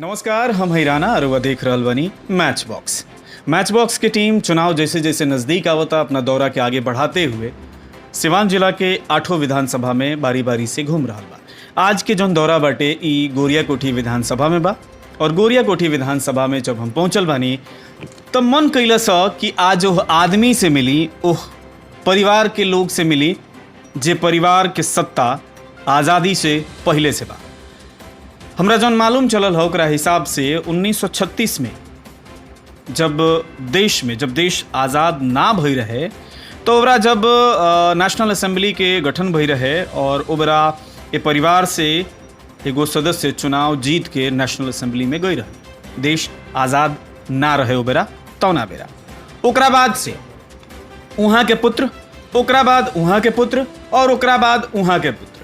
नमस्कार, हम हैराना और देख रहल बानी मैच बॉक्स की टीम चुनाव जैसे जैसे नज़दीक आवता अपना दौरा के आगे बढ़ाते हुए सिवान जिला के 8 विधानसभा में बारी बारी से घूम रहा बा। आज के जौन दौरा बाटे ई गोरिया कोठी विधानसभा में बा और गोरिया कोठी विधानसभा में जब हम पहुंचल बानी तब मन कैलस कि आज ओह आदमी से मिली, ओह परिवार के लोग से मिली जे परिवार के सत्ता आज़ादी से पहले से बा। हमरा जौन मालूम चलल है ओकरा हिसाब से 1936 में जब देश आज़ाद ना भई रहे तो ओकरा जब नेशनल असेंबली के गठन भई रहे और ओकरा ये परिवार से एगो सदस्य चुनाव जीत के नेशनल असेंबली में गई रहे। देश आज़ाद ना रहे ओबेरा तौना बेरा ओकरा बाद से उहाँ के पुत्र, ओकरा बाद उहाँ के पुत्र और ओकरा बाद उहाँ के पुत्र,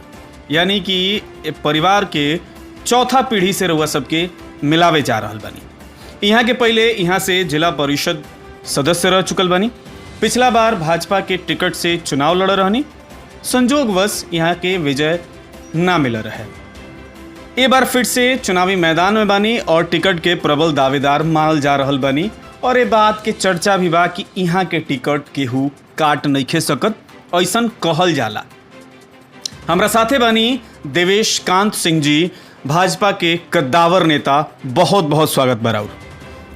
यानी कि परिवार के चौथा पीढ़ी से रउआ सबके मिलावे जा रहल बानी। यहाँ के पहले यहाँ से जिला परिषद सदस्य रह चुकल बानी। पिछला बार भाजपा के टिकट से चुनाव लड़ रहनी, संजोगवश यहाँ के विजय ना मिल रहे। एक बार फिर से चुनावी मैदान में बानी और टिकट के प्रबल दावेदार मानल जा रहल बानी और ये बात के चर्चा भी बा कि यहाँ के टिकट केहू काट नइखे सकत, ऐसन कहल जाला। हमरा साथे बानी देवेश कांत सिंह जी, भाजपा के कद्दावर नेता। बहुत बहुत स्वागत बराउर।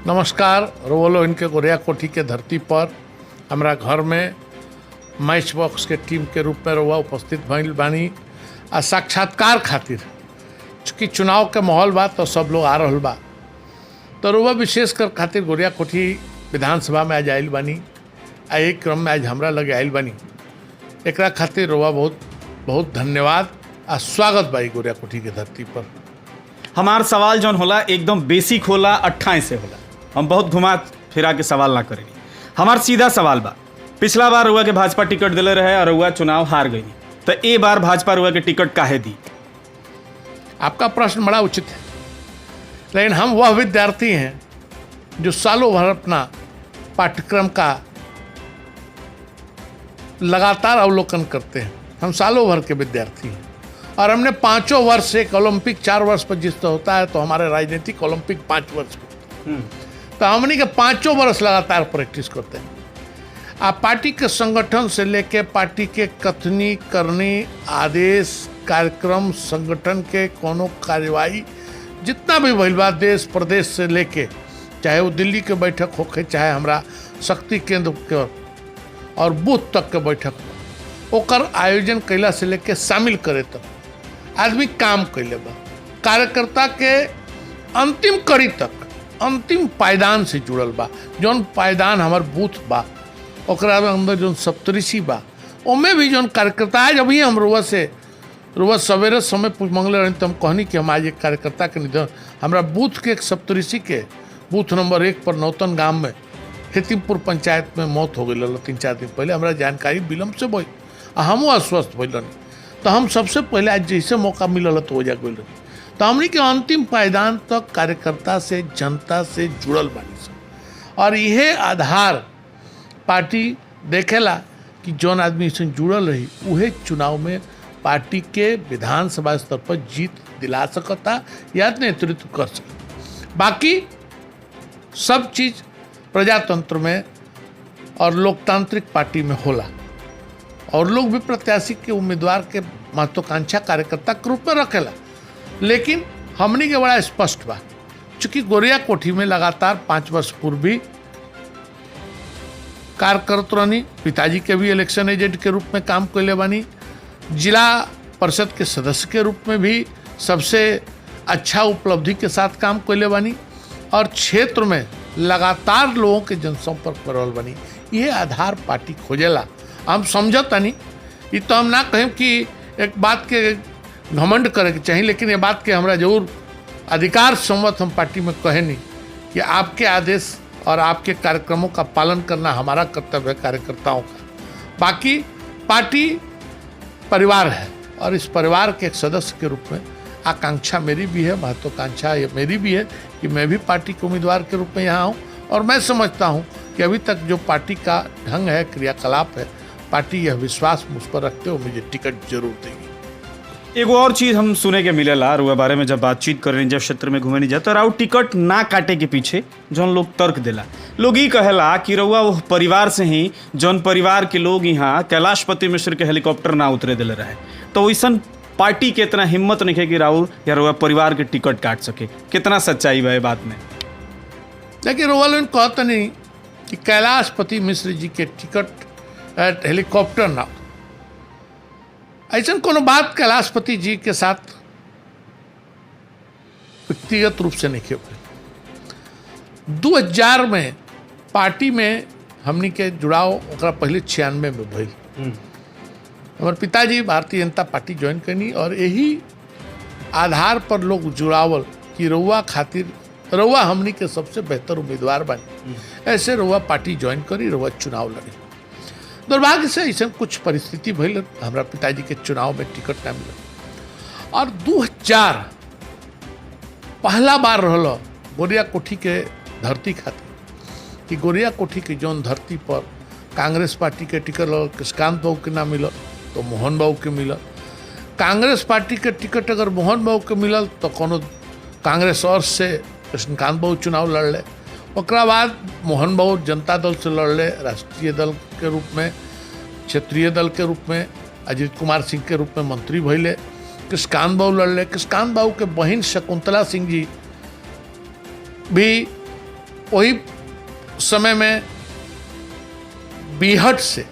नमस्कार। रोवलो इनके गोरिया कोठी के धरती पर हमरा घर में मैच बॉक्स के टीम के रूप में रोवा उपस्थित भइल बानी आ साक्षात्कार खातिर। चूँकि चुनाव के माहौल बा तो सब लोग आ रहल बा, तो रोवा विशेष कर खातिर गोरिया कोठी विधानसभा में आज आयल बानी आ एक क्रम में आज हमरा लगे आयल बानी। एकरा खातिर रोवा बहुत बहुत धन्यवाद आ स्वागत बाई गोरिया कोठी के धरती पर। हमार सवाल जौन होला एकदम बेसिक होला, 28 से होला। हम बहुत घुमा फिरा के सवाल ना करेंगे। हमार सीधा सवाल बा, पिछला बार रुआ के भाजपा टिकट दिले रहे और रुआ चुनाव हार गई, तो ए बार भाजपा रुआ के टिकट काहे दी? आपका प्रश्न बड़ा उचित है, लेकिन हम वह विद्यार्थी हैं जो सालों भर अपना पाठ्यक्रम का लगातार अवलोकन करते हैं। हम सालों भर के विद्यार्थी हैं और हमने 5 वर्ष एक ओलंपिक 4 वर्ष पर जिस होता है, तो हमारे राजनीतिक ओलंपिक 5 वर्ष पर, तो हमने के 5 वर्ष लगातार प्रैक्टिस करते हैं। आप पार्टी के संगठन से लेके पार्टी के कथनी करनी, आदेश, कार्यक्रम, संगठन के कोनो कार्यवाही जितना भी भइल बा देश प्रदेश से लेके, चाहे वो दिल्ली के बैठक होके, चाहे हमरा शक्ति केंद्र के और बूथ तक के बैठक, ओकर आयोजन कैला से लेके शामिल करे तक आदमी काम कैले बा। कार्यकर्ता के अंतिम कड़ी तक, अंतिम पायदान से जुड़ल बा। जौन पायदान हमार बूथ बा, ओकरा अंदर जौन सप्तऋषि बा, ओमे भी जौन कार्यकर्ता आज अभी हम रुआ सवेरे समय मंगले रही, तो हम कहनी कि हम आज एक कार्यकर्ता के निधन, हमारा बूथ के एक सप्तऋषि के बूथ नंबर 1 पर नौतन गांव में हेतिमपुर पंचायत में मौत हो गई 3-4 दिन पहले। हमारा जानकारी विलम्ब से भई, हमू अस्वस्थ भइल रही, तो हम सबसे पहले आज जैसे मौका मिलल तो हो जा गई रही। तो हमने के अंतिम पायदान तक कार्यकर्ता से, जनता से जुड़ल बानी सब, और यह आधार पार्टी देखेला कि जौन आदमी से जुड़ल रही उहे चुनाव में पार्टी के विधानसभा स्तर पर जीत दिला सकता या नेतृत्व कर सकता। बाकी सब चीज़ प्रजातंत्र में और लोकतांत्रिक पार्टी में होला, और लोग भी प्रत्याशी के उम्मीदवार के महत्वाकांक्षा कार्यकर्ता के रूप में रखेला। लेकिन हमनी के बड़ा स्पष्ट बा, चूँकि गोरिया कोठी में लगातार 5 वर्ष पूर्व भी कार्य करत रहनी, पिताजी के भी इलेक्शन एजेंट के रूप में काम कैले बानी, जिला परिषद के सदस्य के रूप में भी सबसे अच्छा उपलब्धि के साथ काम कैले बानी, और क्षेत्र में लगातार लोगों के जनसंपर्क कर रहल बानी। ये आधार पार्टी खोजेला। हम समझता नहीं, ये तो हम ना कहें कि एक बात के घमंड करे के चाहिए, लेकिन ये बात के हमरा जरूर अधिकार संवत हम पार्टी में कहे नहीं कि आपके आदेश और आपके कार्यक्रमों का पालन करना हमारा कर्तव्य है कार्यकर्ताओं का। बाकी पार्टी परिवार है, और इस परिवार के एक सदस्य के रूप में आकांक्षा मेरी भी है, महत्वाकांक्षा मेरी भी है कि मैं भी पार्टी के उम्मीदवार के रूप में यहाँ आऊँ। और मैं समझता हूँ कि अभी तक जो पार्टी का ढंग है, क्रियाकलाप है, पार्टी यह विश्वास मुझ पर रखते हुए मुझे टिकट जरूर देगी। एगो और चीज हम सुने के मिलेला और वह बारे में जब बातचीत कर रही जब क्षेत्र में घूमे नहीं जाता और टिकट ना काटे के पीछे जौन लोग तर्क देला लोग ही कहेला कि रउआ वो परिवार से ही जौन परिवार के लोग यहाँ कैलाशपति मिश्र के हेलीकॉप्टर ना उतरे दिले रहे तो वैसन पार्टी के इतना हिम्मत नहीं है कि राहुल या रउआ परिवार के टिकट काट सके। कितना सच्चाई बा बात में? देखिए रोवालन कहते नहीं कि कैलाशपति मिश्र जी के टिकट हेलीकॉप्टर ना, ऐसा कोनो बात कैलाशपति जी के साथ व्यक्तिगत रूप से नहीं किया। 2000 में पार्टी में हमनी के जुड़ाव ओकरा पहले 96 में भइल। हमारे पिताजी भारतीय जनता पार्टी ज्वाइन करनी और यही आधार पर लोग जुड़ावल कि रउआ खातिर रउआ हमनी के सबसे बेहतर उम्मीदवार बनी, ऐसे रउआ पार्टी ज्वाइन करी, रउआ चुनाव लड़ी। दुर्भाग्य से ऐसा कुछ परिस्थिति भइल, हमारा पिताजी के चुनाव में टिकट ना मिला और 2000 पहला बार रहल गोरिया कोठी के धरती खातिर कि गोरिया कोठी के जौन धरती पर कांग्रेस पार्टी के टिकट लगल, कृष्णकांत बाबू के ना मिलल तो मोहन बाबू के मिलल। कांग्रेस पार्टी के टिकट अगर मोहन बाबू के मिलल तो कोनो कांग्रेस और से कृष्णकांत बाबू चुनाव लड़ले। ओकरा बाद मोहन बाबू जनता दल से लड़ले, राष्ट्रीय दल के रूप में, क्षेत्रीय दल के रूप में, अजीत कुमार सिंह के रूप में मंत्री भइले। कृष्णकांत बाबू लड़ले। कृष्णकांत बाबू के बहन शकुंतला सिंह जी भी वही समय में बीहट से,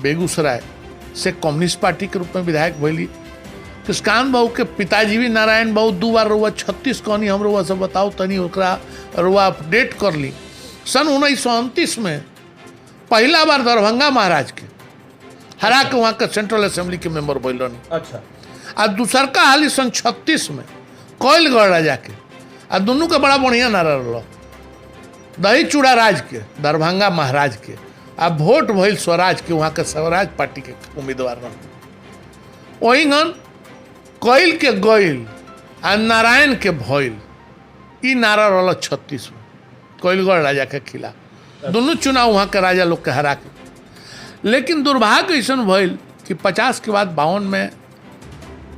बेगूसराय से कम्युनिस्ट पार्टी के रूप में विधायक भइली। कृष्णकांत बाबू के पिताजी भी नारायण बाबू 2 बार रउआ 36 कहनी, हम रउआ से बताओ तनी ओकरा रउआ अपडेट कर ली। सन 1929 में पहला बार दरभंगा महाराज के हरा के वहाँ के सेंट्रल असेंबली के मेंबर भइल रहनी। अच्छा। आ दूसर का हाल सन 36 में कोइलगढ़ राजा के आ दोनों के बड़ा बढ़िया नारा रहा, दही चूड़ा राज के, दरभंगा महाराज के, आ वोट भइल स्वराज के, वहाँ के स्वराज पार्टी के उम्मीदवार रहे। वही गन कोइल के गोइल आ नारायण के भइल, ई नारा रहा 36 में कोइलगढ़ राजा के खिलाफ। दोनों चुनाव वहाँ के राजा लोग के हरा के। लेकिन दुर्भाग्य ऐसा भइल कि 50 के बाद 52 में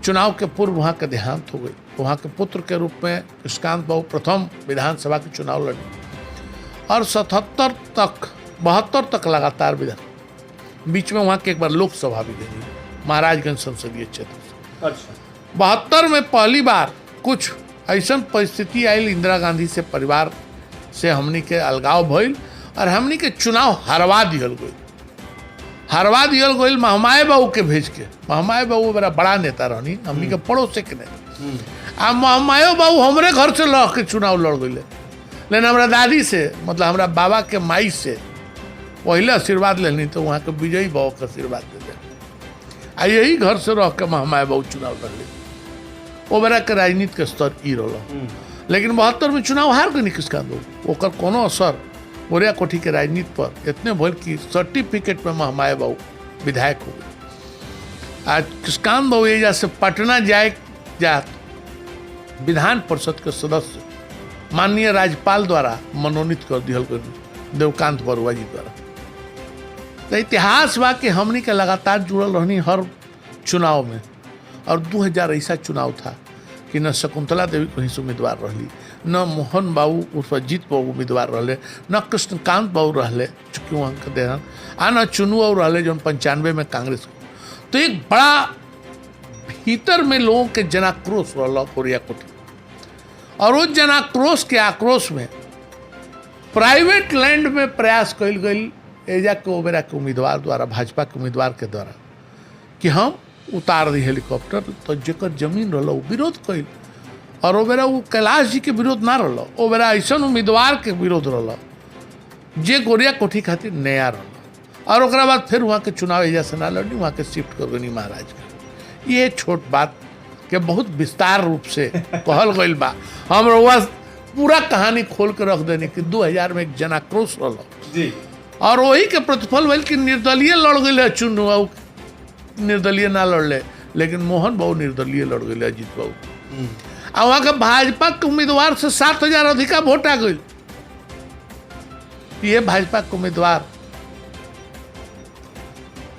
चुनाव के पूर्व वहाँ के देहांत हो गई। वहाँ के पुत्र के रूप में कृष्णकांत बाबू प्रथम विधानसभा के चुनाव लड़े और 77 तक 72 तक लगातार विधान, बीच में वहाँ के एक बार लोकसभा भी गई महाराजगंज संसदीय क्षेत्र से। अच्छा। 72 में पहली बार कुछ ऐसा परिस्थिति आई, इंदिरा गांधी से परिवार से हमनी के अलगाव भइल और हमनी के चुनाव हरवा दियल गई महमाए बाबू के भेज के। महमाए बाबू मेरा बड़ा नेता रहनी, हमनी के पड़ोसे के नहीं। आ महमायो बाबू हमरे घर से लड़ के चुनाव लड़ गई, लेकिन हमारा दादी से मतलब हमारा बाबा के माई से पहले आशीर्वाद लेनी तो वहाँ के विजयी बाबू का आशीर्वाद दे दे। आ यही घर से रह के महमाए बाबू चुनाव लड़ ली। वो बेरा के राजनीति के स्तर ई रहा। लेकिन 72 में चुनाव हार गई कृष्णकांत बाबू, ओकर कोनो असर गोरिया कोठी के राजनीति पर इतने भइल कि सर्टिफिकेट में महमाए बाबू विधायक हो गए। आज कृष्णकांत बाबू एजा से पटना जात विधान परिषद के सदस्य माननीय राज्यपाल द्वारा मनोनीत कर दिया देवकांत बरुआ जी द्वारा। तो इतिहास बा कि हमनी के लगातार जुड़ल रहनी हर चुनाव में। और 2000 ऐसा चुनाव था कि न शकुंतला देवी कहीं से उम्मीदवार रहली, न मोहन बाबू उर्फ अजीत बाबू उम्मीदवार रहले, न कृष्णकांत बाबू रहले चूँकि वहाँ के देहान, आ न चुनू बाबू रहले जो 95 में कांग्रेस। तो एक बड़ा भीतर में लोगों के जनाक्रोश रहा गोरिया कोठी। और उस जनाक्रोश के आक्रोश में प्राइवेट लैंड में प्रयास कल गई एजा के ओबेरा के उम्मीदवार द्वारा, भाजपा के उम्मीदवार के द्वारा कि हम उतार दी हेलीकॉप्टर। तो जेकर जमीन रहा वो विरोध कल और ओबेरा वो कैलाश जी के विरोध ना रहा, ओबेरा ऐसा उम्मीदवार के विरोध रहा जे गोरिया कोठी खातिर नया रहा। और ओकरा बाद फिर वहाँ के चुनाव एजा से ना लड़नी, वहाँ के शिफ्ट कर गई महाराज के। ये छोट बात के बहुत विस्तार रूप से कहल गई बा। हम रउआ पूरा कहानी खोल के रख देने कि 2000 में एक जनाक्रोश रहा जी। और वही के प्रतिफल भइल कि निर्दलीय लड़ गए, चुनू बाबू निर्दलीय ना लड़ले, लेकिन मोहन बाबू निर्दलीय लड़ गए, अजीत बाबू। और वहाँ के भाजपा के उम्मीदवार से 7000 अधिका वोट आ गई। ये भाजपा के उम्मीदवार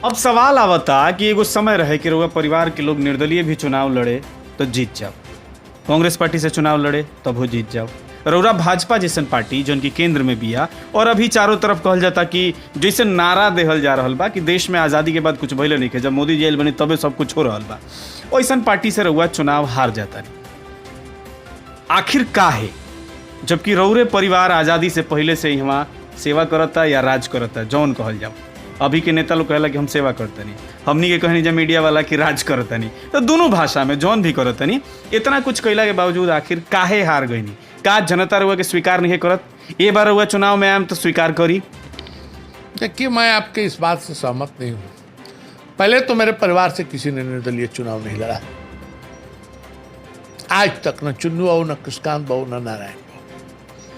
अब सवाल आवता कि एगो समय रहे कि रउआ परिवार के लोग निर्दलीय भी चुनाव लड़े तो जीत जाओ, कांग्रेस पार्टी से चुनाव लड़े तब हो जीत जाओ, रउरा भाजपा जैसन पार्टी जौन की केंद्र में बिया और अभी चारों तरफ कहल जाता कि जैसे नारा देहल जा रहल बा कि देश में आज़ादी के बाद कुछ भइले नहीं के, जब मोदी जेल बनी तबे सब कुछ हो रहल बा, वैसन पार्टी से रउआ चुनाव हार जाता नहीं। आखिर का है, जबकि रउरे परिवार आज़ादी से पहले से यहाँ सेवा करता या राज करता, जौन कहल जाओ। अभी के नेता लोग कहला कि हम सेवा करता नहीं, हमनी के कहनी जब मीडिया वाला कि राज करता नहीं, तो दोनों भाषा में जौन भी करता नहीं। इतना कुछ कैला के बावजूद आखिर काहे हार गई नहीं? का जनता रउआ के स्वीकार नहीं करत? ये बार रउआ चुनाव में आयम तो स्वीकार करी। देखिए, मैं आपके इस बात से सहमत नहीं हूँ। पहले तो मेरे परिवार से किसी ने निर्दलीय चुनाव नहीं लड़ा आज तक, न चुन्नू बाबू, न कृष्णकांत बाबू, न नारायण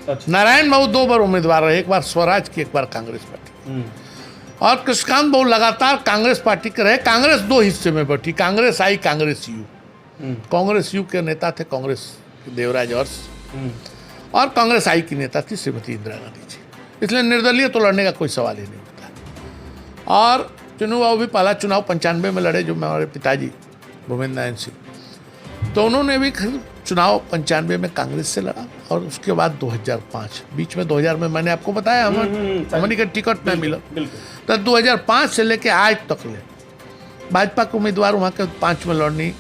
बाबू। नारायण बाबू 2 बार उम्मीदवार रहे, एक बार स्वराज की, एक बार कांग्रेस पार्टी। और कृष्णकांत बाबू लगातार कांग्रेस पार्टी के रहे। कांग्रेस 2 हिस्से में बटी, कांग्रेस आई, कांग्रेस यू। कांग्रेस यू के नेता थे कांग्रेस देवराज अर्स, और कांग्रेस आई की नेता थी श्रीमती इंदिरा गांधी जी। इसलिए निर्दलीय तो लड़ने का कोई सवाल ही नहीं होता। और चुन्नू बाबू भी पहला चुनाव 95 में लड़े, जो हमारे पिताजी भूपेंद्र नारायण सिंह, तो उन्होंने भी चुनाव 95 में कांग्रेस से लड़ा। और उसके बाद 2005, बीच में 2000 में मैंने आपको बताया हमनी का टिकट नहीं मिला, तो 2005 से लेके आज तक ले भाजपा के उम्मीदवार वहाँ के 5 में लड़नी,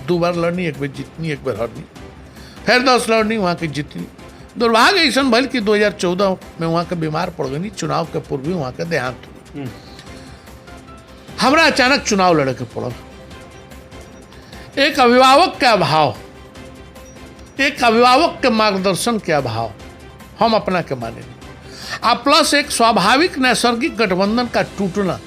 2 बार लड़नी, 1 बार जीतनी, 1 बार हारनी, फिर 10 लड़नी, वहाँ के जीतनी। दुर्भाग्य ऐसा भल कि 2014 में वहाँ के बीमार पड़ गई, चुनाव के पूर्व ही वहाँ के देहांत हो। हमरा अचानक चुनाव लड़े के पड़ल। एक अभिभावक के अभाव, एक अभिभावक के मार्गदर्शन के अभाव हम अपना के माने नहीं। आ प्लस एक स्वाभाविक नैसर्गिक गठबंधन का टूटना।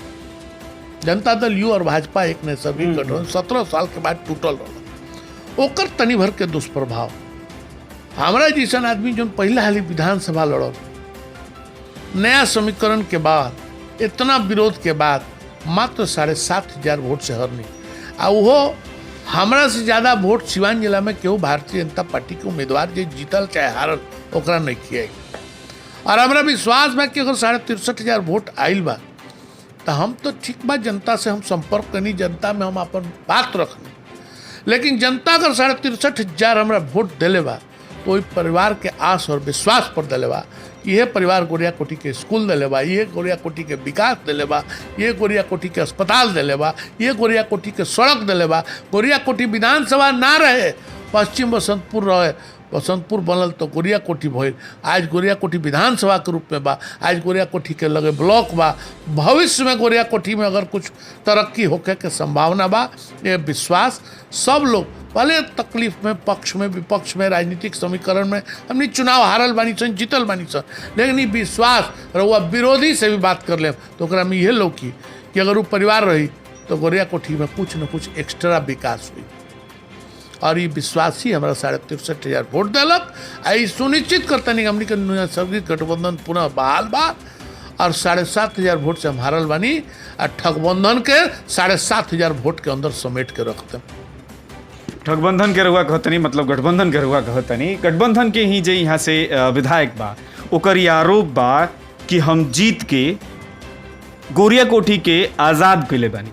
जनता दल यू और भाजपा एक नैसर्गिक गठबंधन 17 साल के बाद टूटल रहा, ओकर तनी भर के दुष्प्रभाव। हमारा जैसन आदमी जो पहला हाली विधानसभा लड़ल, नया समीकरण के बाद, इतना विरोध के बाद मात्र 7,500 वोट से हरनी, आ वो हमरा से ज़्यादा वोट सिवान जिला में केहू भारतीय जनता पार्टी के उम्मीदवार जो जीतल चाहे हारल ओकरा नहीं किए। और हमारा विश्वास बा कि अगर 63,500 वोट आइल बा तो हम तो ठीक बा, जनता से हम संपर्क करनी, जनता में हम अपन बात रखनी। लेकिन जनता अगर 63,500 हमारा वोट दिले बा तो वही परिवार के आस और विश्वास पर दिले बा। यह परिवार गोरिया कोठी के स्कूल दिले बा, ये गोरिया कोठी के विकास दिले बा, ये गोरिया कोठी के अस्पताल दिले बा, ये गोरिया कोठी के सड़क दिले बा। गोरिया कोठी विधानसभा ना रहे, पश्चिम बसंतपुर रहे, बसंतपुर बनल तो गोरिया कोठी भइल, आज गोरिया कोठी विधानसभा के रूप में बा, आज गोरिया कोठी के लगे ब्लॉक बा। भविष्य में गोरिया कोठी में अगर कुछ तरक्की होके के संभावना बा, ये विश्वास सब लोग, भले तकलीफ में, पक्ष में, विपक्ष में, राजनीतिक समीकरण में हमने चुनाव हारल बानी सन, जीतल बानी सन, लेकिन ये विश्वास रहुआ विरोधी से भी बात कर ले तो ओकरा में यह लौकी कि अगर वो परिवार रही तो गोरिया कोठी में कुछ न कुछ एक्स्ट्रा विकास हुई। और ये विश्वास ही हमारा 63,500 वोट दिलक। आई सुनिश्चित करता नहीं हमने के नैसर्गिक गठबंधन पुनः बहाल बा, और 7,500 वोट से हम हारल बानी, और ठगबंधन के 7,500 वोट के अंदर समेट के रखते। ठगबंधन के रहुआ कहतनी, मतलब गठबंधन के रहुआ कहतनी, गठबंधन के ही जे यहाँ से विधायक बा ओकर ये आरोप बा कि हम जीत के गोरिया कोठी के आज़ाद कैले बानी।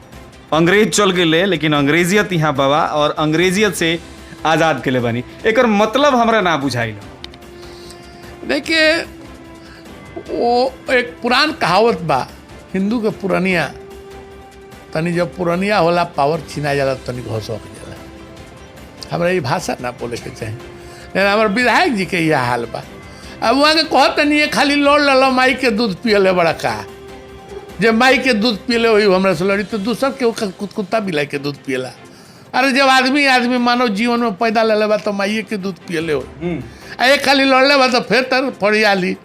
अंग्रेज चल गए लेकिन अंग्रेजियत यहाँ बाबा, और अंग्रेजियत से आज़ाद कैले बानी। एकर मतलब हमरा ना बुझाइल। देखिए, वो एक पुरान कहावत बा हिंदू के पुरानिया, तनी जब पुरानिया होला पावर छीना जाला तनी घोसक जाला। हमरा ये भाषा ना बोले के चाहे, लेकिन हमारे विधायक जी के यह हाल बा। अब वहाँ के कहते नहीं है खाली लड़ लो माई के दूध पियले बड़ा का, जब माई के दूध पियले वही हमरा से लड़ी तो दूसर के कुत्ता बिलाई के दूध पियला। अरे जब आदमी मानव जीवन में पैदा ले बा तो माइए के दूध पियले हो, एक खाली लड़ले बा तो फिर तर फरियाली।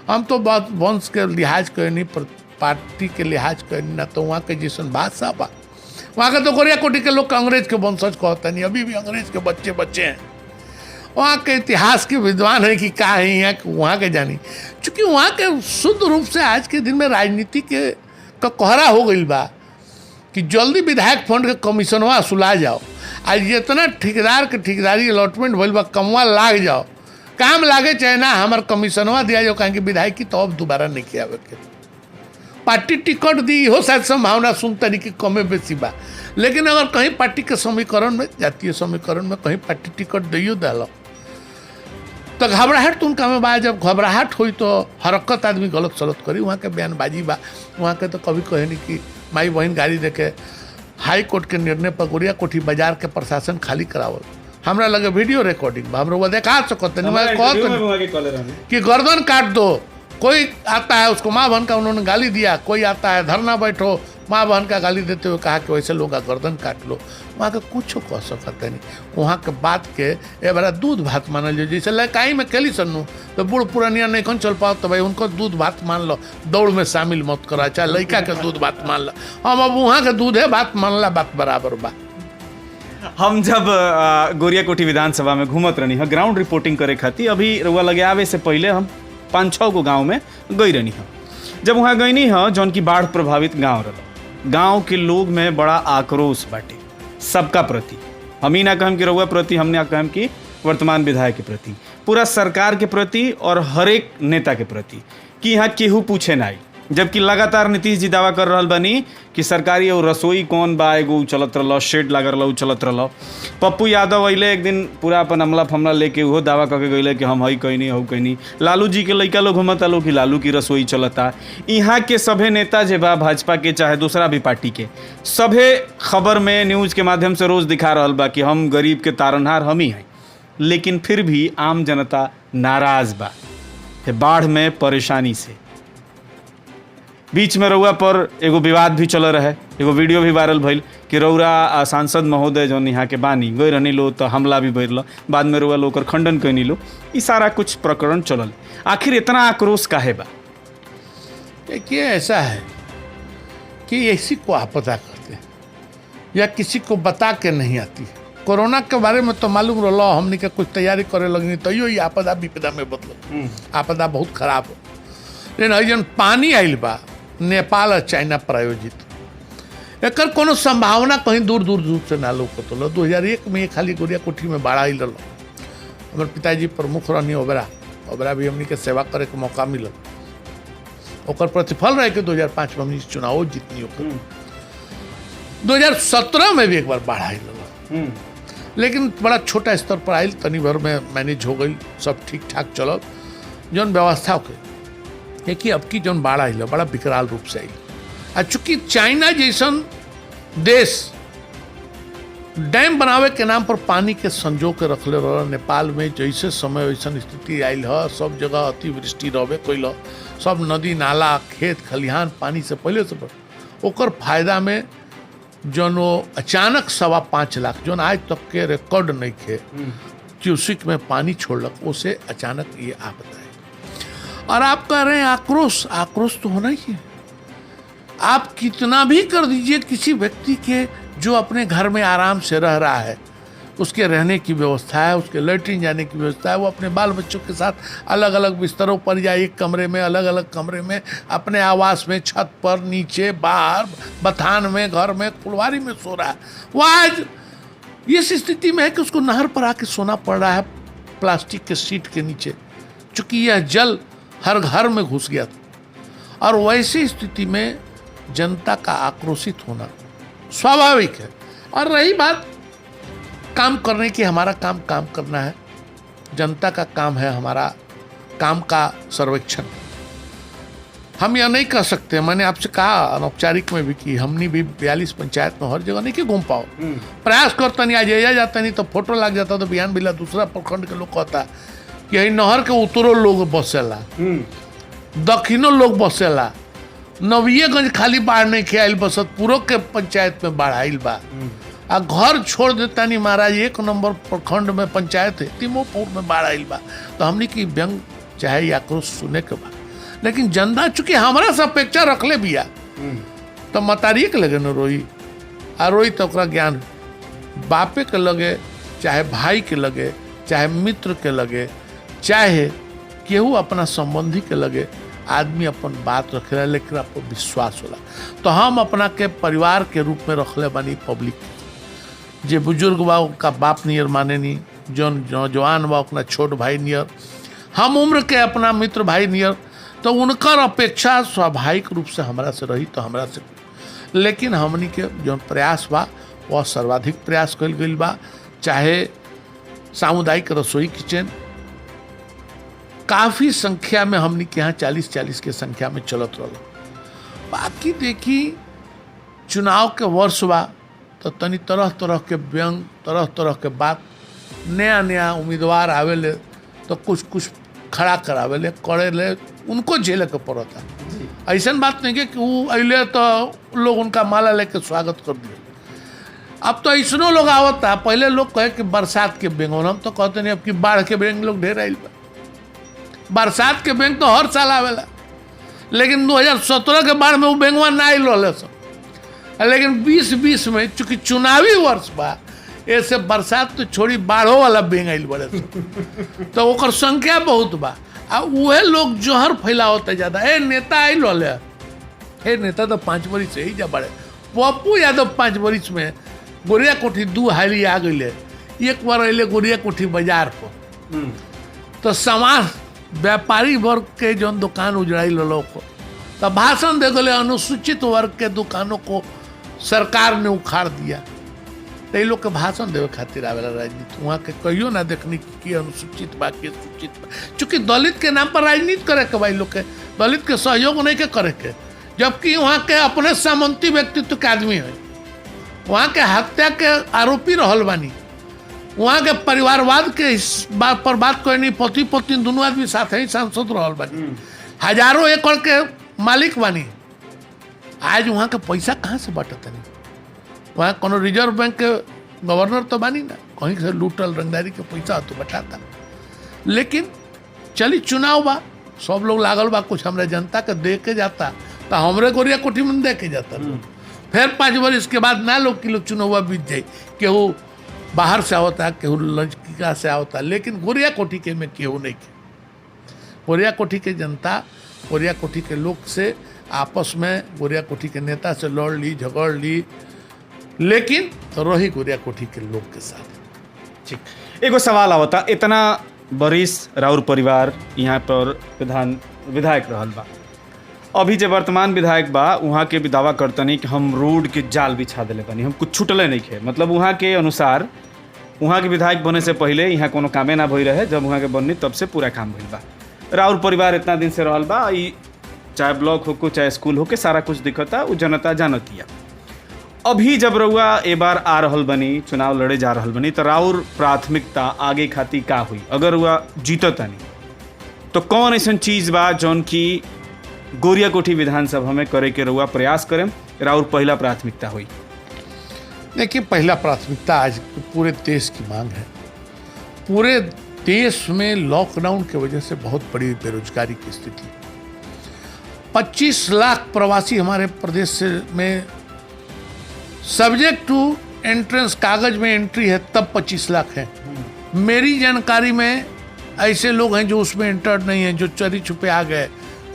हम तो बहुत वंश के लिहाज करनी, पार्टी के लिहाज करनी ना, तो वहाँ के जैसन भाषा बा। वहाँ के तो गोरिया कोठी के लोग अंग्रेज के वंशज कहते नहीं, अभी भी अंग्रेज के बच्चे हैं। वहाँ के इतिहास के विद्वान है कि क्या है यहाँ वहाँ के जानी, चूँकि वहाँ के शुद्ध रूप से आज के दिन में राजनीति के का कोहरा हो गई बा कि जल्दी विधायक फंड के कमीशनवा सुला जाओ। आज जितना ठेकेदार के ठेकेदारी अलॉटमेंट भइल बा कमवा लाग जाओ, काम लागे चाहे ना, हमार कमीशनवा दिया जाओ, कहें कि विधायक की तो अब दोबारा नहीं किया के। पार्टी टिकट दी हो शायद संभावना सुनतनी कि कमे बेसी बा, लेकिन अगर कहीं पार्टी के समीकरण में, जातीय समीकरण में कहीं पार्टी टिकट दियो दिल तो घबराहट तो उनका में बा। जब घबराहट हुई तो हरकत आदमी गलत सलत करी। वहाँ के बयानबाजी बा, वहाँ के तो कभी कहे नहीं कि माई बहन गाड़ी देके हाई कोर्ट के निर्णय पर गोरिया कोठी बाजार के प्रशासन खाली करावल। हमरा लगे वीडियो रिकॉर्डिंग बा, हम लोग देखा सकते नहीं कि गर्दन काट दो। कोई आता है उसको माँ बहन का उन्होंने गाली दिया, कोई आता है धरना बैठो, माँ बहन का गाली देते हुए कहा कि वैसे लोग का गर्दन काट लो। वहाँ के कुछ कह सकते नहीं। वहाँ के बात के ए बड़ा दूध भात मानल जो, जैसे लड़काई में खेली सन्नू तो बूढ़ पुरानिया नहीं कौन चल पाओ तो भाई उनको दूध भात मान लो, दौड़ में शामिल मत करा, चाहे लड़का के दूध भात मान लो। हम अब वहाँ के दूध है भात मान ला, बात बराबर बा। हम जब गोरिया कोठी विधानसभा में घूमत रहनी है ग्राउंड रिपोर्टिंग करे खातिर, अभी रुआ लगे आवे से पहले हम 5-6 गो गाँव में गई रहनी है। जब वहाँ गईनी है जौन की बाढ़ प्रभावित गाँव रहा, गाँव के लोग में बड़ा आक्रोश बाटे सबका प्रति। हम ही ना कहम कि रउआ प्रति, हमने ना कहम कि वर्तमान विधायक के प्रति, पूरा सरकार के प्रति और हर एक नेता के प्रति कि यहाँ केहू पूछे ना आई। जबकि लगातार नीतीश जी दावा कर रहल बानी कि सरकारी और रसोई कौन बा एगो चलत रहा, शेड लगा रहा चलत रहा। पप्पू यादव अइले एक दिन पूरा अपन अमला फमला लेके वो दावा करके गइले कि हम हई कहनी हऊ कहनी। लालू जी के लइका लोग घूमता लोग कि लालू की रसोई चलता। यहाँ के सभे नेता जे बा भाजपा के चाहे दूसरा भी पार्टी के, सभे खबर में न्यूज़ के माध्यम से रोज़ दिखा रहल बा कि हम गरीब के तारनहार हम ही हैं। लेकिन फिर भी आम जनता नाराज बा बाढ़ में परेशानी से। बीच में रउआ पर एगो विवाद भी चल रहा है, एगो वीडियो भी वायरल भइल कि रउरा सांसद महोदय जौन यहाँ के बानी गई रहनी लो तो हमला भी बढ़ल, बाद में रउआ लोग खंडन कैनी लो। ये सारा कुछ प्रकरण चलल, आखिर इतना आक्रोश काहे बा? देखिए ऐसा है कि इसी को आपदा करते हैं या किसी को बता के नहीं आती। कोरोना के बारे में तो मालूम रहा, हमने के कुछ तैयारी करे लगनी तो ये आपदा विपदा में बदल, आपदा बहुत खराब हो। लेकिन जन पानी आइल बा नेपाल और चाइना प्रायोजित, एकर कोनो संभावना कहीं दूर दूर दूर से ना लौकत। 2001 में खाली गोरिया कोठी में बाढ़ आइल रहा। हमारे पिताजी प्रमुख रहनी ओबरा भी हमनी के सेवा करे के मौका मिलल। ओकर प्रतिफल रहे कि 2005 में हमनी चुनाव जीतनी होकर। 2017 में भी एक बार बाढ़ आइल रहा, लेकिन बड़ा छोटा स्तर पर आइल, तनी भर में मैनेज हो गई, सब ठीक ठाक चलल। जौन व्यवस्था के देखिए अब की जौन बाढ़ आइल बड़ा विकराल रूप से आई। आ चूँकि चाइना जैसन देश डैम बनावे के नाम पर पानी के संजो के रखले रह, नेपाल में जैसे समय वैसन स्थिति आइल है, सब जगह अतिवृष्टि रहे कैल, सब नदी नाला खेत खलिहान पानी से पहले से ओकर फायदा में जौन वो अचानक 5.25 लाख जौन आज तक के रिकॉर्ड नहीं थे क्यूसिक में पानी छोड़लक, उसे अचानक ये आपदा है। और आप कह रहे हैं आक्रोश, आक्रोश तो होना ही है। आप कितना भी कर दीजिए किसी व्यक्ति के जो अपने घर में आराम से रह रहा है, उसके रहने की व्यवस्था है, उसके लैट्रिन जाने की व्यवस्था है, वो अपने बाल बच्चों के साथ अलग अलग बिस्तरों पर या एक कमरे में अलग अलग कमरे में, अपने आवास में, छत पर, नीचे, बाहर, बथान में, घर में, फुलवारी में सो रहा है। वो आज इस स्थिति में है कि उसको नहर पर आके सोना पड़ रहा है प्लास्टिक के सीट के नीचे, चूँकि यह जल हर घर में घुस गया था। और वैसी स्थिति में जनता का आक्रोशित होना स्वाभाविक है। और रही बात काम करने की, हमारा काम करना है, जनता का काम है हमारा काम का सर्वेक्षण। हम यह नहीं कर सकते, मैंने आपसे कहा अनौपचारिक में भी कि हमने भी 42 पंचायत में हर जगह नहीं कि घूम पाओ, प्रयास करता नहीं, आज या जाता नहीं तो फोटो लग जाता तो बयान बिला दूसरा प्रखंड के लोग कहता कि यही नहर के उत्तरों लोग बसेला, दक्षिणों लोग बसेला, नवियगंज खाली बाढ़ नहीं के आइल बसत पूर्व के पंचायत में बाढ़ आइल बा। आ घर छोड़ देता नहीं महाराज, 1 नंबर प्रखंड में पंचायत है तिमोपुर में बाढ़ आइल बा। तो हमने की व्यंग चाहे आक्रोश सुने के बाद, लेकिन जनता चूंकि हमारा से अपेक्षा रखले बिया तो मतारिए के लगे न रोई, आ रोई तो ओकरा ज्ञान बापे के लगे, चाहे भाई के लगे, चाहे मित्र के लगे, चाहे केहू अपना संबंधी के लगे, आदमी अपन बात रखेला, लेकिन आपको विश्वास होला। तो हम अपना के परिवार के रूप में रखले बानी पब्लिक, जे बुजुर्ग बा का बाप नियर माने नहीं, जौन नौजवान बा अपना छोट भाई नियर, हम उम्र के अपना मित्र भाई नियर, तो उनकर अपेक्षा स्वाभाविक रूप से हमरा से रही, तो हमरा से, लेकिन हमनी के जो प्रयास बा वह सर्वाधिक प्रयास कल गई बा। चाहे सामुदायिक रसोई किचन काफ़ी संख्या में हमनी के यहाँ 40-40 के संख्या में चलत रहा। बाकी देखी चुनाव के वर्ष बा तो तनी तरह तरह के व्यंग, तरह तरह के बात, नया नया उम्मीदवार आवेले तो कुछ कुछ खड़ा करावेले, करेले, उनको झेले के पड़ता। ऐसा बात नहीं है कि वो अले तो लोग उनका माला लेके स्वागत कर दिए। अब तो ऐसनो लोग आवता, पहले लोग कहे कि बरसात के बेंग, हम तो कहते नहीं अब कि बाढ़ के बेंग लोग ढेर आइल बा। बरसात के बेंग तो हर साल आवेला, लेकिन 2017 के बाढ़ में वो बेंगवा ना आइल रहे सब। लेकिन 2020 में चूंकि चुनावी वर्ष बा, ऐसे बरसात तो छोड़ी बाढ़ों वाला बेंग आइल बड़े सब। तो ओकर संख्या बहुत बा। आ वह लोग जोहर फैलावते ज्यादा। ए नेता आइल रहे, ए नेता तो 5 बरिस से ही जा बड़े। पप्पू यादव 5 बरिस में गोरिया कोठी 2 हाली आ गए। एक बार अले गोरिया कोठी बाजार पर, तो समाज व्यापारी वर्ग के जो दुकान उजड़ाई लोग को, तो भाषण दे गए अनुसूचित वर्ग के दुकानों को सरकार ने उखाड़ दिया। तो ये लोग के भाषण देवे खातिर आवेला राजनीति। वहाँ के कहियो ना देखनी कि अनुसूचित बा कि सूचित बा। चूँकि दलित के नाम पर राजनीति करे के भाई लोग के, दलित के सहयोग नहीं के करे के, जबकि वहाँ के अपने सामंती व्यक्तित्व के आदमी है। वहाँ के हत्या के आरोपी रहल बानी, वहाँ के परिवारवाद के बात पर बात कोई नहीं, पति पत्नी दोनों आदमी साथ ही सांसद रहल बानी, हजारों एकड़ के मालिक बानी। आज वहाँ के पैसा कहाँ से बटत नहीं? वहाँ कोनो रिजर्व बैंक के गवर्नर तो बानी ना, कहीं से लूटल रंगदारी के पैसा तो बटाता। लेकिन चली चुनाव बा, सब लोग लागल बा, कुछ हमारे जनता के दे के जाता, तो हमरे गोरिया कोठी में दे के जाता। फिर 5 बरिस के बाद ना लोग कि लोग चुनाव बीत जाए, केहू बाहर से आवता, केहू लंचकिका से आवता, लेकिन गोरिया कोठी के में केहू नहीं के। गोरिया कोठी के जनता, गोरिया कोठी के लोग से आपस में, गोरिया कोठी के नेता से लड़ ली, झगड़ ली, लेकिन रही गोरिया कोठी के लोग के साथ। ठीक, एगो सवाल आवता, इतना बरिस राउर परिवार यहाँ पर विधायक रहल बा, अभी जो वर्तमान विधायक बा वहाँ के भी दावा करतनी कि हम रोड के जाल बिछा दिले बनी, हम कुछ छूटले नहीं खे। मतलब वहाँ के अनुसार वहाँ के विधायक बने से पहले यहाँ कोनो कामे ना भई रहे, जब वहाँ के बननी तब से पूरा काम भइल बा। राउर परिवार इतना दिन से रहल बा, चाहे ब्लॉक हो को चाहे स्कूल हो के सारा कुछ दिखता, वो जनता जानतिया। अभी जब रउआ ए बार आ रहल बनी, चुनाव लड़े जा रहल बनी, तो राउर प्राथमिकता आगे खातिर का हुई? अगर हुआ जीततनी तो कौन ऐसा चीज बा जौन की गोरिया कोठी विधानसभा में करे के रउआ प्रयास करें, राउर पहला प्राथमिकता हुई? देखिए, पहला प्राथमिकता आज पूरे देश की मांग है। पूरे देश में लॉकडाउन की वजह से बहुत बड़ी बेरोजगारी की स्थिति। 25 लाख प्रवासी हमारे प्रदेश से में सब्जेक्ट टू एंट्रेंस कागज में एंट्री है, तब 25 लाख है। मेरी जानकारी में ऐसे लोग हैं जो उसमें एंटर्ड नहीं है, जो चोरी छुपे आ गए,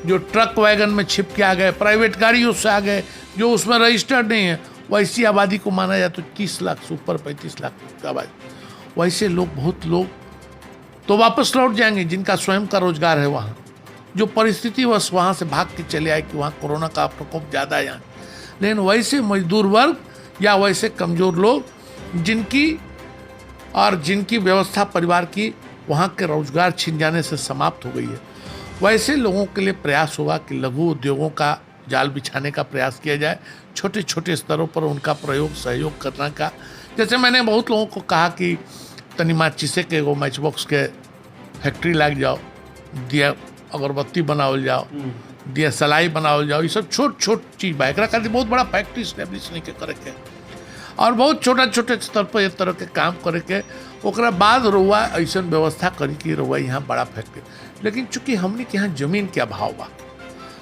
जो ट्रक वैगन में छिप के आ गए, प्राइवेट गाड़ियों से आ गए, जो उसमें रजिस्टर्ड नहीं है। वैसी आबादी को माना जाए तो 30 लाख से ऊपर 35 लाख की आबादी। वैसे लोग, बहुत लोग तो वापस लौट जाएंगे जिनका स्वयं का रोजगार है वहाँ, जो परिस्थिति बस वहाँ से भाग के चले आए कि वहाँ कोरोना का प्रकोप ज़्यादा है यहाँ। लेकिन वैसे मजदूर वर्ग या वैसे कमज़ोर लोग जिनकी व्यवस्था परिवार की वहाँ के रोजगार छिन जाने से समाप्त हो गई है, वैसे लोगों के लिए प्रयास होगा कि लघु उद्योगों का जाल बिछाने का प्रयास किया जाए, छोटे छोटे स्तरों पर उनका प्रयोग सहयोग करने का। जैसे मैंने बहुत लोगों को कहा कि तनी माचिसे के वो मैच बॉक्स के फैक्ट्री लग जाओ, दिया अगरबत्ती बनावल जाओ, दिया सलाई बनावल जाओ, ये सब छोट छोट चीज़ बा। एकरा खातिर बहुत बड़ा फैक्ट्री स्टैब्लिश नहीं के करे के, और बहुत छोटा छोटे स्तर पर इस तरह के काम करे के, ओकरा बाद रउआ ऐसा व्यवस्था करी कि रउआ यहाँ बड़ा फैक्ट्री। लेकिन चूंकि हमने के यहाँ जमीन के अभाव बा,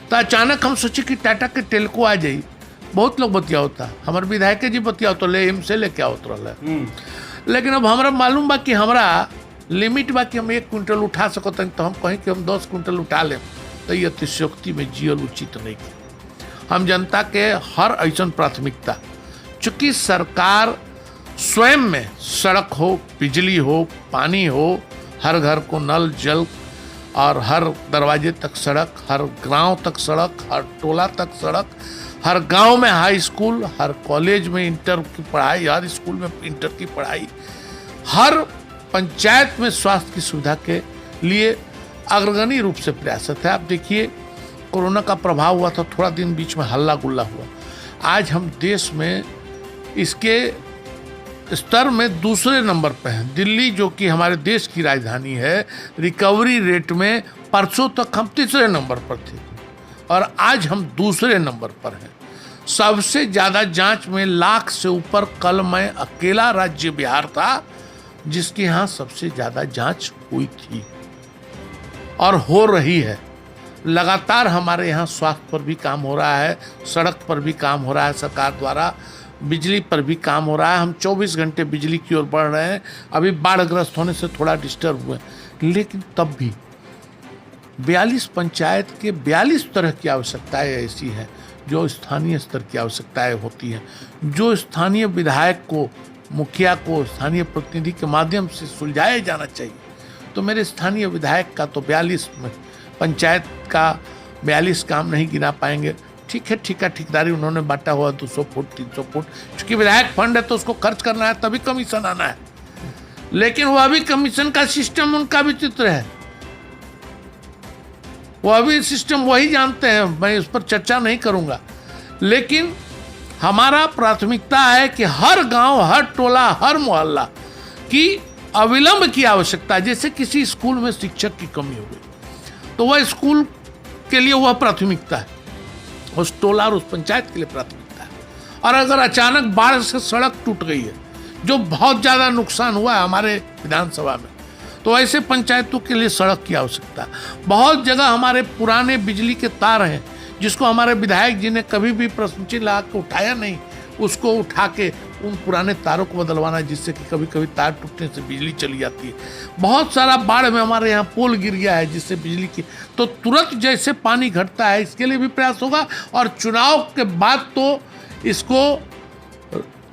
तो अचानक हम सोचे कि टाटा के टेल्को आ जाई। बहुत लोग बतिया होता, हमारे विधायक जी बतिया होता, ले एम से लेके आवत रहा। लेकिन अब हमारा मालूम बा कि हमारा लिमिट बा कि हम 1 क्विंटल उठा सकते हैं, तो हम कहीं कि हम 10 क्विंटल उठा लें, तो ये अतिशयोक्ति में जियल उचित नहीं है। हम जनता के हर ऐसा प्राथमिकता, चूँकि सरकार स्वयं में सड़क हो, बिजली हो, पानी हो, हर घर को नल जल और हर दरवाजे तक सड़क, हर गांव तक सड़क, हर टोला तक सड़क, हर गांव में हाई स्कूल, हर कॉलेज में इंटर की पढ़ाई, हर स्कूल में इंटर की पढ़ाई, हर पंचायत में स्वास्थ्य की सुविधा के लिए अग्रगणी रूप से प्रयासरत है। आप देखिए कोरोना का प्रभाव हुआ था, थोड़ा दिन बीच में हल्ला गुल्ला हुआ, आज हम देश में इसके स्तर में दूसरे नंबर पर हैं। दिल्ली जो कि हमारे देश की राजधानी है, रिकवरी रेट में परसों तक हम तीसरे नंबर पर थे और आज हम दूसरे नंबर पर हैं। सबसे ज़्यादा जांच में लाख से ऊपर कल मैं अकेला राज्य बिहार था जिसके यहाँ सबसे ज़्यादा जांच हुई थी और हो रही है। लगातार हमारे यहाँ स्वास्थ्य पर भी काम हो रहा है, सड़क पर भी काम हो रहा है सरकार द्वारा, बिजली पर भी काम हो रहा है। हम 24 घंटे बिजली की ओर बढ़ रहे हैं। अभी बाढ़ग्रस्त होने से थोड़ा डिस्टर्ब हुए, लेकिन तब भी 42 पंचायत के 42 तरह की आवश्यकताएं ऐसी हैं जो स्थानीय स्तर की आवश्यकताएं होती हैं, जो स्थानीय विधायक को, मुखिया को, स्थानीय प्रतिनिधि के माध्यम से सुलझाया जाना चाहिए। तो मेरे स्थानीय विधायक का तो 42 पंचायत का 42 काम नहीं गिना पाएंगे। ठीक है, ठेकेदारी उन्होंने बांटा हुआ 200 फुट 300 फुट, चूंकि विधायक फंड है तो उसको खर्च करना है, तभी कमीशन आना है। लेकिन वह भी कमीशन का सिस्टम उनका विचित्र है, वह भी सिस्टम वही जानते हैं, मैं उस पर चर्चा नहीं करूंगा। लेकिन हमारा प्राथमिकता है कि हर गांव, हर टोला, हर मोहल्ला की अविलंब की आवश्यकता है। जैसे किसी स्कूल में शिक्षक की कमी हो गई तो वह स्कूल के लिए वह प्राथमिकता है, उस टोला और उस पंचायत के लिए प्राथमिकता है। और अगर अचानक बाढ़ से सड़क टूट गई है, जो बहुत ज़्यादा नुकसान हुआ है हमारे विधानसभा में, तो ऐसे पंचायतों के लिए सड़क की आवश्यकता है। बहुत जगह हमारे पुराने बिजली के तार हैं जिसको हमारे विधायक जी ने कभी भी प्रश्न चिन्ह लगा के उठाया नहीं, उसको उठा के उन पुराने तारों को बदलवाना, जिससे कि कभी कभी तार टूटने से बिजली चली जाती है। बहुत सारा बाढ़ में हमारे यहाँ पोल गिर गया है जिससे बिजली की, तो तुरंत जैसे पानी घटता है इसके लिए भी प्रयास होगा। और चुनाव के बाद तो इसको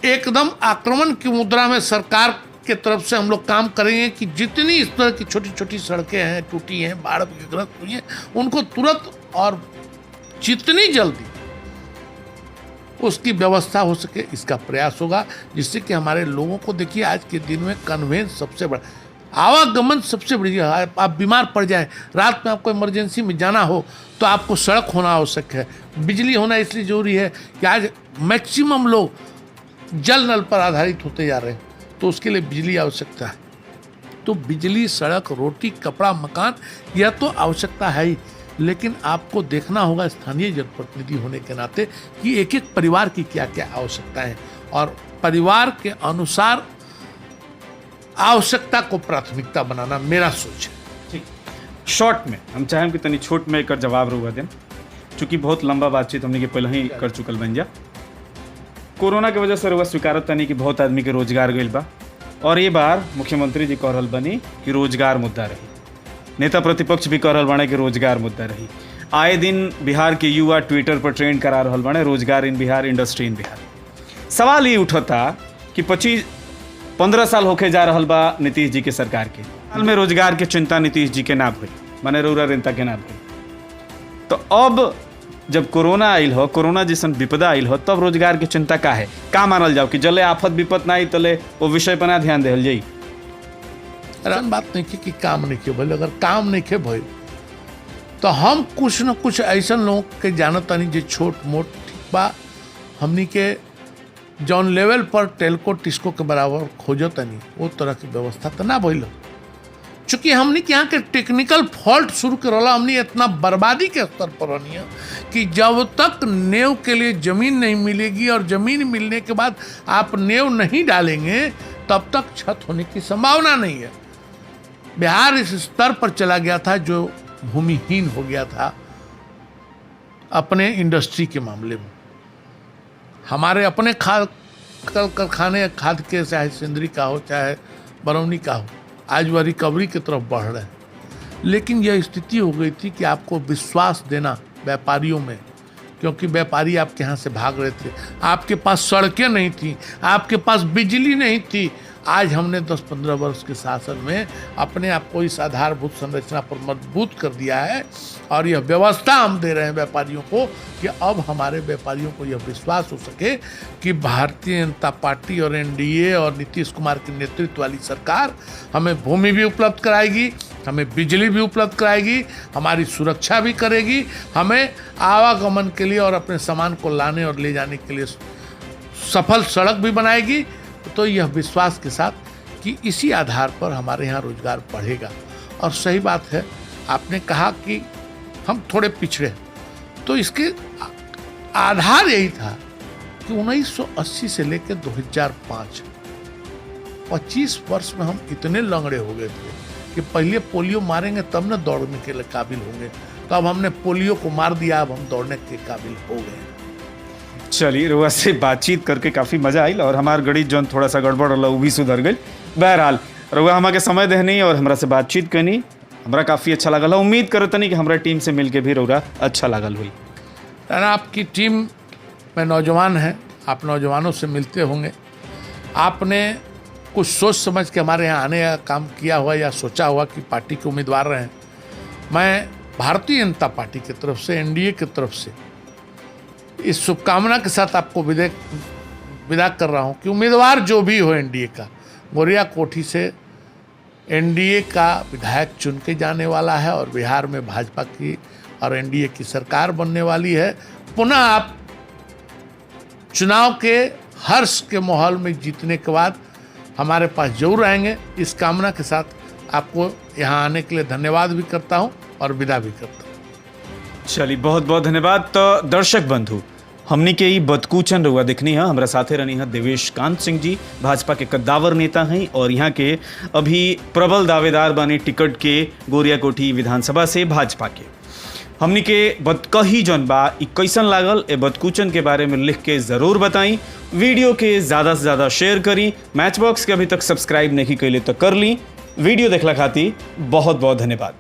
एकदम आक्रमण की मुद्रा में सरकार के तरफ से हम लोग काम करेंगे कि जितनी इस तरह की छोटी छोटी सड़कें हैं, टूटी हैं, बाढ़ ग्रस्त हुई हैं, उनको तुरंत और जितनी जल्दी उसकी व्यवस्था हो सके इसका प्रयास होगा, जिससे कि हमारे लोगों को, देखिए आज के दिन में कन्वेंस सबसे बड़ा, आवागमन सबसे बड़ी, आप बीमार पड़ जाएं, रात में आपको इमरजेंसी में जाना हो तो आपको सड़क होना आवश्यक है। बिजली होना इसलिए जरूरी है कि आज मैक्सिमम लोग जल नल पर आधारित होते जा रहे हैं, तो उसके लिए बिजली आवश्यकता है। तो बिजली, सड़क, रोटी, कपड़ा, मकान, यह तो आवश्यकता है ही, लेकिन आपको देखना होगा स्थानीय जनप्रतिनिधि होने के नाते कि एक एक परिवार की क्या क्या आवश्यकताएं हैं और परिवार के अनुसार आवश्यकता को प्राथमिकता बनाना मेरा सोच है। ठीक, शॉर्ट में हम चाहें कि तनी छोट में एक जवाब रुआ दें, चूँकि बहुत लंबा बातचीत हमने के पहले ही कर चुकल बन जा। कोरोना के वजह से रुआ स्वीकारत तनी कि बहुत आदमी के रोजगार गइल बा, और ये बार मुख्यमंत्री जी कह रहल बनी कि रोजगार मुद्दा रही, नेता प्रतिपक्ष भी कह रहल बाड़े कि रोजगार मुद्दा रही। आए दिन बिहार के युवा ट्विटर पर ट्रेंड करा रहल बाड़े रोजगार इन बिहार, इंडस्ट्री इन बिहार। सवाल ये उठता कि 15 साल होके जा रहल बा नीतीश जी के सरकार के, हाल में रोजगार के चिंता नीतीश जी के ना भई, माने रउरा रेंता के ना भई। तो अब जब कोरोना आइल हो, कोरोना जैसन विपदा आइल हो, तब रोजगार की चिंता का है? का मानल जाओ कि जले आफत विपत ना आई तले वो विषय पर ना ध्यान देल जाई? हैरान बात नहीं कि काम नहीं किए भले, अगर काम नहीं किए भाई तो हम कुछ न कुछ ऐसा लोग के जानता नहीं जो छोट मोट ठीक बा, हमनी के जौन लेवल पर टेलको टिस्को के बराबर खोजता नहीं, वो तरह की व्यवस्था तो ना भइल। चूँकि हमने के यहाँ के टेक्निकल फॉल्ट शुरू करोला, हमने इतना बर्बादी के स्तर पर रहनी है कि जब तक नेव के लिए ज़मीन नहीं मिलेगी और ज़मीन मिलने के बाद आप नेव नहीं डालेंगे तब तक छत होने की संभावना नहीं है। बिहार इस स्तर पर चला गया था जो भूमिहीन हो गया था अपने इंडस्ट्री के मामले में। हमारे अपने खाद कारखाने, खाद के, चाहे सिंदरी का हो चाहे बरौनी का हो, आज वह रिकवरी की तरफ बढ़ रहे हैं। लेकिन यह स्थिति हो गई थी कि आपको विश्वास देना व्यापारियों में, क्योंकि व्यापारी आपके यहाँ से भाग रहे थे, आपके पास सड़कें नहीं थी, आपके पास बिजली नहीं थी, आज हमने 10-15 वर्ष के शासन में अपने आप को इस आधारभूत संरचना पर मजबूत कर दिया है और यह व्यवस्था हम दे रहे हैं व्यापारियों को कि अब हमारे व्यापारियों को यह विश्वास हो सके कि भारतीय जनता पार्टी और एनडीए और नीतीश कुमार के नेतृत्व वाली सरकार हमें भूमि भी उपलब्ध कराएगी, हमें बिजली भी उपलब्ध कराएगी, हमारी सुरक्षा भी करेगी, हमें आवागमन के लिए और अपने सामान को लाने और ले जाने के लिए सफल सड़क भी बनाएगी। तो यह विश्वास के साथ कि इसी आधार पर हमारे यहाँ रोजगार बढ़ेगा। और सही बात है, आपने कहा कि हम थोड़े पिछड़े, तो इसके आधार यही था कि 1980 से लेकर 2005 25 वर्ष में हम इतने लंगड़े हो गए थे कि पहले पोलियो मारेंगे तब न दौड़ने के लिए काबिल होंगे, तो अब हमने पोलियो को मार दिया, अब हम दौड़ने के काबिल हो गए। चलिए, रुआ से बातचीत करके काफ़ी मजा आई और हमार गणित जौन थोड़ा सा गड़बड़ रहा वो भी सुधर गई। बहरहाल रुआ हमारे समय देहनी और हमरा से बातचीत करनी हमरा काफ़ी अच्छा लगल। उम्मीद करतनी कि हमारा टीम से मिलके भी रुआ अच्छा लगल हुई। आपकी टीम में नौजवान हैं, आप नौजवानों से मिलते होंगे, आपने कुछ सोच समझ के हमारे यहाँ आने का काम किया हुआ या सोचा हुआ कि पार्टी के उम्मीदवार रहें। मैं भारतीय जनता पार्टी की तरफ से, एनडीए की तरफ से इस शुभकामना के साथ आपको विदा कर रहा हूं कि उम्मीदवार जो भी हो एनडीए का, गोरिया कोठी से एनडीए का विधायक चुन के जाने वाला है और बिहार में भाजपा की और एनडीए की सरकार बनने वाली है। पुनः आप चुनाव के हर्ष के माहौल में जीतने के बाद हमारे पास जरूर आएंगे। इस कामना के साथ आपको यहाँ आने के लिए धन्यवाद भी करता हूँ और विदा भी करता हूँ। चलिए, बहुत बहुत धन्यवाद। तो दर्शक बंधु, हमनी के बदकूचन रुआ दिखनी है, हमारा साथे रहनी है देवेश कांत सिंह जी, भाजपा के कद्दावर नेता हैं और यहाँ के अभी प्रबल दावेदार बने टिकट के गोरिया कोठी विधानसभा से भाजपा के। हमनी के बदकही जौन बा कैसन लागल ए बदकूचन के बारे में लिख के ज़रूर बताई। वीडियो के ज़्यादा से ज़्यादा शेयर करी। मैच बॉक्स के अभी तक सब्सक्राइब नहीं कैले तो कर ली। वीडियो देखला खातिर बहुत बहुत धन्यवाद।